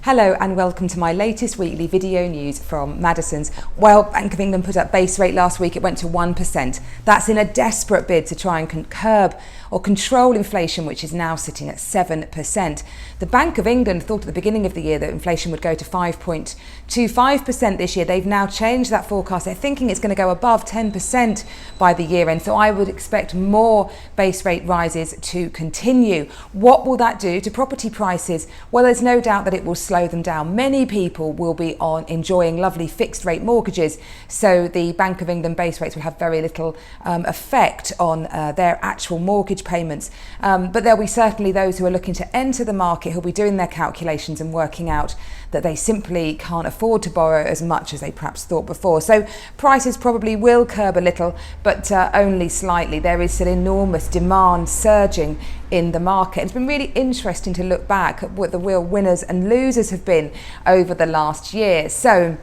Hello and welcome to my latest weekly video news from Madison's. Well, Bank of England put up base rate last week. It went to 1%. That's in a desperate bid to try and curb or control inflation, which is now sitting at 7%. The Bank of England thought at the beginning of the year that inflation would go to 5.25% this year. They've now changed that forecast. They're thinking it's going to go above 10% by the year end. So I would expect more base rate rises to continue. What will that do to property prices? Well, there's no doubt that it will slow them down. Many people will be enjoying lovely fixed rate mortgages, so the Bank of England base rates will have very little effect on their actual mortgage payments. But there'll be certainly those who are looking to enter the market who'll be doing their calculations and working out that they simply can't afford to borrow as much as they perhaps thought before. So prices probably will curb a little, but only slightly. There is still enormous demand surging in the market. It's been really interesting to look back at what the real winners and losers have been over the last year. So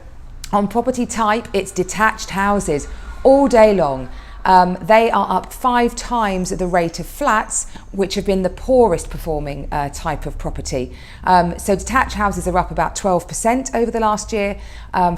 on property type, it's detached houses all day long. They are up 5 times the rate of flats, which have been the poorest performing type of property. So detached houses are up about 12% over the last year,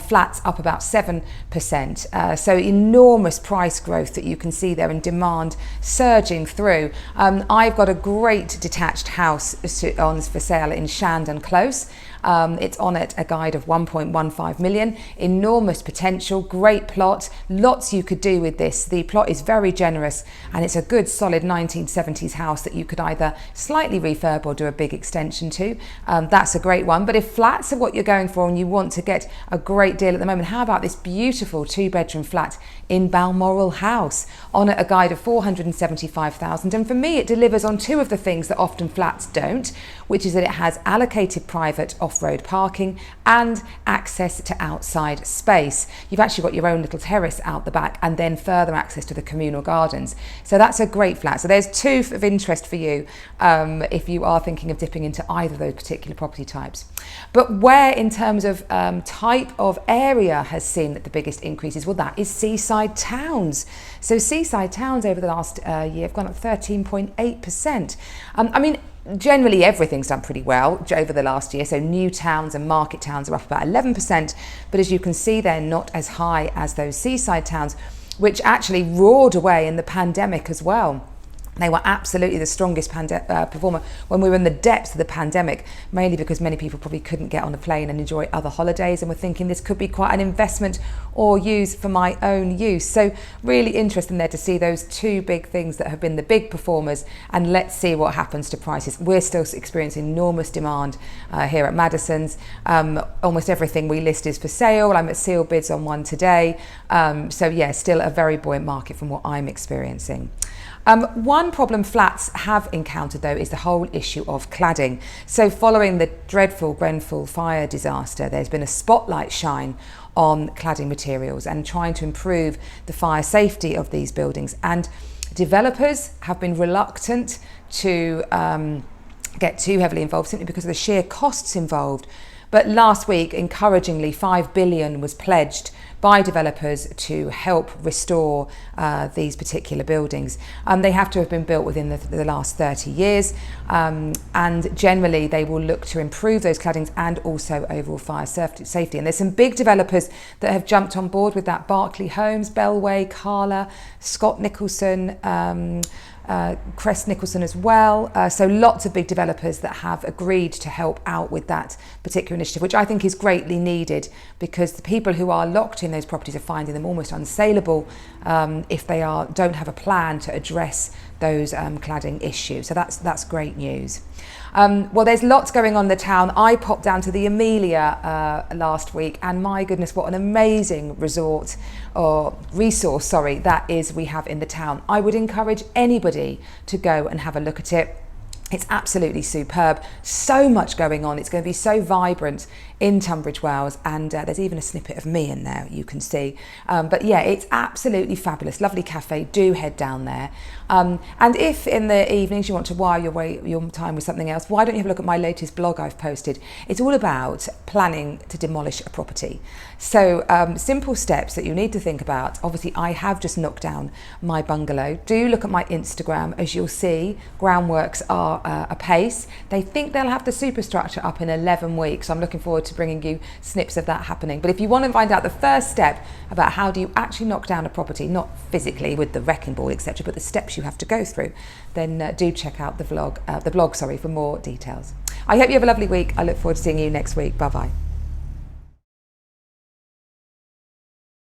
flats up about 7%. So enormous price growth that you can see there and demand surging through. I've got a great detached house on for sale in Shandon Close. It's on at a guide of 1.15 million. Enormous potential, great plot, lots you could do with this. The plot is very generous and it's a good solid 1970s house that you could either slightly refurb or do a big extension to. That's a great one. But if flats are what you're going for and you want to get a great deal at the moment, how about this beautiful 2-bedroom flat in Balmoral House on at a guide of 475,000? And for me, it delivers on 2 of the things that often flats don't, which is that it has allocated private off-road parking and access to outside space. You've actually got your own little terrace out the back and then further access to the communal gardens. So that's a great flat. So there's 2 of interest for you if you are thinking of dipping into either of those particular property types. But where in terms of type of area has seen the biggest increases, well, that is seaside towns. So seaside towns over the last year have gone up 13.8%. I mean, generally everything's done pretty well over the last year. So new towns and market towns are up about 11%. But as you can see, they're not as high as those seaside towns, which actually roared away in the pandemic as well. They were absolutely the strongest performer when we were in the depths of the pandemic, mainly because many people probably couldn't get on a plane and enjoy other holidays and were thinking this could be quite an investment or use for my own use. So really interesting there to see those 2 big things that have been the big performers, and let's see what happens to prices. We're still experiencing enormous demand here at Madison's. Almost everything we list is for sale. I'm at seal bids on one today. So yeah, still a very buoyant market from what I'm experiencing. One problem flats have encountered, though, is the whole issue of cladding. So following the dreadful Grenfell fire disaster, there's been a spotlight shine on cladding materials and trying to improve the fire safety of these buildings. And developers have been reluctant to get too heavily involved simply because of the sheer costs involved. But last week, encouragingly, 5 billion was pledged by developers to help restore these particular buildings. They have to have been built within the last 30 years, and generally they will look to improve those claddings and also overall fire safety. And there's some big developers that have jumped on board with that: Berkeley Homes, Bellway, Carla, Scott Nicholson, Crest Nicholson as well. So lots of big developers that have agreed to help out with that particular initiative, which I think is greatly needed, because the people who are locked in those properties are finding them almost unsaleable if they don't have a plan to address those cladding issues. So that's great news. Well, there's lots going on in the town. I popped down to the Amelia last week, and my goodness, what an amazing resource that is we have in the town. I would encourage anybody to go and have a look at it. It's absolutely superb. So much going on. It's going to be so vibrant in Tunbridge Wells, and there's even a snippet of me in there you can see. But yeah, it's absolutely fabulous. Lovely cafe. Do head down there. And if in the evenings you want to while your time with something else, why don't you have a look at my latest blog I've posted? It's all about planning to demolish a property. So simple steps that you need to think about. Obviously, I have just knocked down my bungalow. Do look at my Instagram. As you'll see, groundworks are apace. They think they'll have the superstructure up in 11 weeks. I'm looking forward to bringing you snips of that happening. But if you want to find out the first step about how do you actually knock down a property, not physically with the wrecking ball, etc., but the steps you have to go through, then do check out the blog for more details. I hope you have a lovely week. I look forward to seeing you next week. Bye bye.